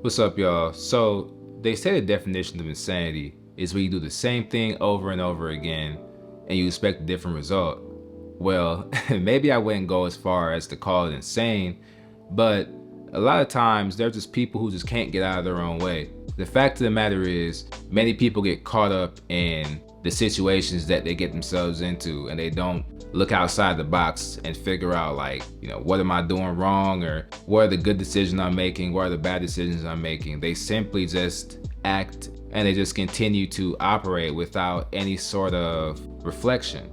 What's up, y'all? So, they say the definition of insanity is when you do the same thing over and over again and you expect a different result. Well, maybe I wouldn't go as far as to call it insane, but a lot of times they're just people who just can't get out of their own way. The fact of the matter is, many people get caught up in the situations that they get themselves into and they don't look outside the box and figure out, like, what am I doing wrong, or what are the good decisions I'm making, what are the bad decisions I'm making. They simply just act and they just continue to operate without any sort of reflection.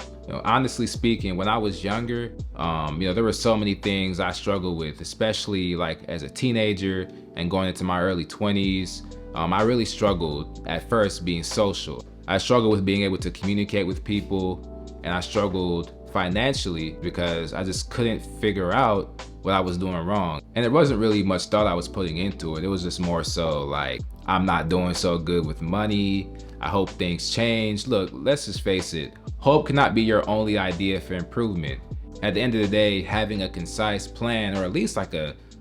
Honestly speaking, when I was younger, there were so many things I struggled with, especially like as a teenager and going into my early 20s. I really struggled at first being social. I struggled with being able to communicate with people, and I struggled financially because I just couldn't figure out what I was doing wrong. And there wasn't really much thought I was putting into it. It was just more so like, I'm not doing so good with money. I hope things change. Look, let's just face it. Hope cannot be your only idea for improvement. At the end of the day, having a concise plan, or at least like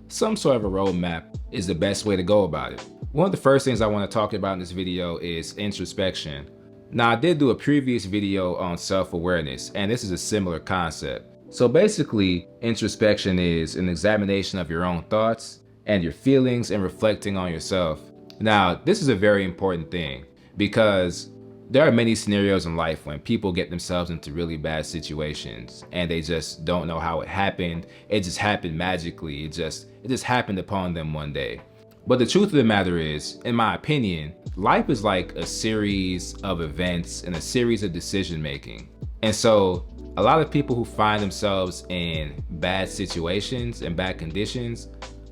some sort of a roadmap, is the best way to go about it. One of the first things I want to talk about in this video is introspection. Now, I did do a previous video on self-awareness, and this is a similar concept. So basically, introspection is an examination of your own thoughts and your feelings and reflecting on yourself. Now, this is a very important thing because there are many scenarios in life when people get themselves into really bad situations and they just don't know how it happened. It just happened magically. It just happened upon them one day. But the truth of the matter is, in my opinion, life is like a series of events and a series of decision making. And so a lot of people who find themselves in bad situations and bad conditions,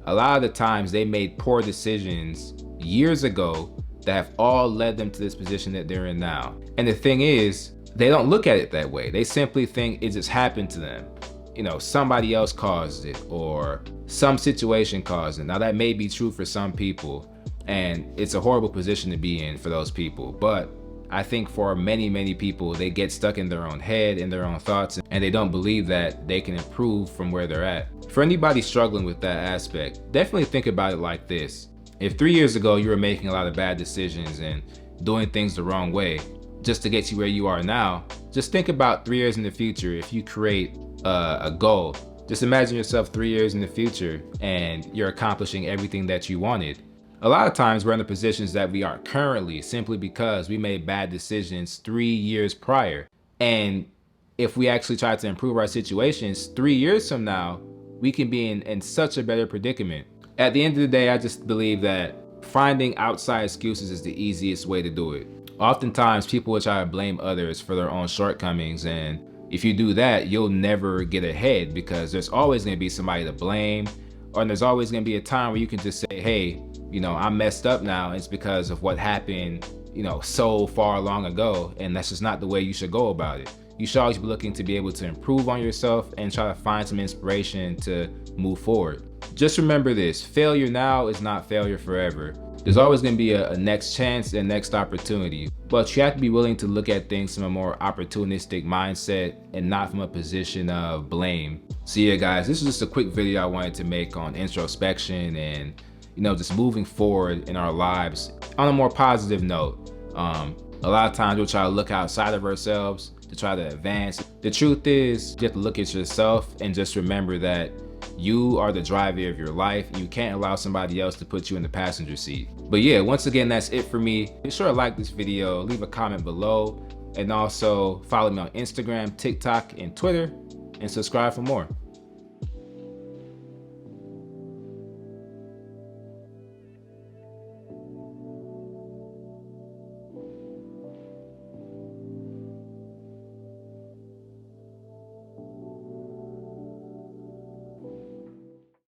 a lot of the times they made poor decisions years ago that have all led them to this position that they're in now. And the thing is, they don't look at it that way. They simply think it just happened to them. Somebody else caused it, or some situation caused it. Now, that may be true for some people, and it's a horrible position to be in for those people. But I think for many, many people, they get stuck in their own head, in their own thoughts, and they don't believe that they can improve from where they're at. For anybody struggling with that aspect, definitely think about it like this. If 3 years ago you were making a lot of bad decisions and doing things the wrong way just to get you where you are now, just think about 3 years in the future. If you create a goal, just imagine yourself 3 years in the future and you're accomplishing everything that you wanted. A lot of times we're in the positions that we are currently simply because we made bad decisions 3 years prior. And if we actually try to improve our situations 3 years from now, we can be in such a better predicament. At the end of the day, I just believe that finding outside excuses is the easiest way to do it. Oftentimes, people will try to blame others for their own shortcomings, and if you do that, you'll never get ahead because there's always going to be somebody to blame, or there's always going to be a time where you can just say, hey, I messed up now. It's because of what happened, so far long ago, and that's just not the way you should go about it. You should always be looking to be able to improve on yourself and try to find some inspiration to move forward. Just remember this, failure now is not failure forever. There's always going to be a next chance and next opportunity, but you have to be willing to look at things from a more opportunistic mindset and not from a position of blame. So yeah, guys, this is just a quick video I wanted to make on introspection and, just moving forward in our lives on a more positive note. A lot of times we'll try to look outside of ourselves to try to advance. The truth is, you have to look at yourself and just remember that you are the driver of your life. You can't allow somebody else to put you in the passenger seat. But yeah, once again, that's it for me. Be sure to like this video, leave a comment below, and also follow me on Instagram, TikTok, and Twitter, and subscribe for more.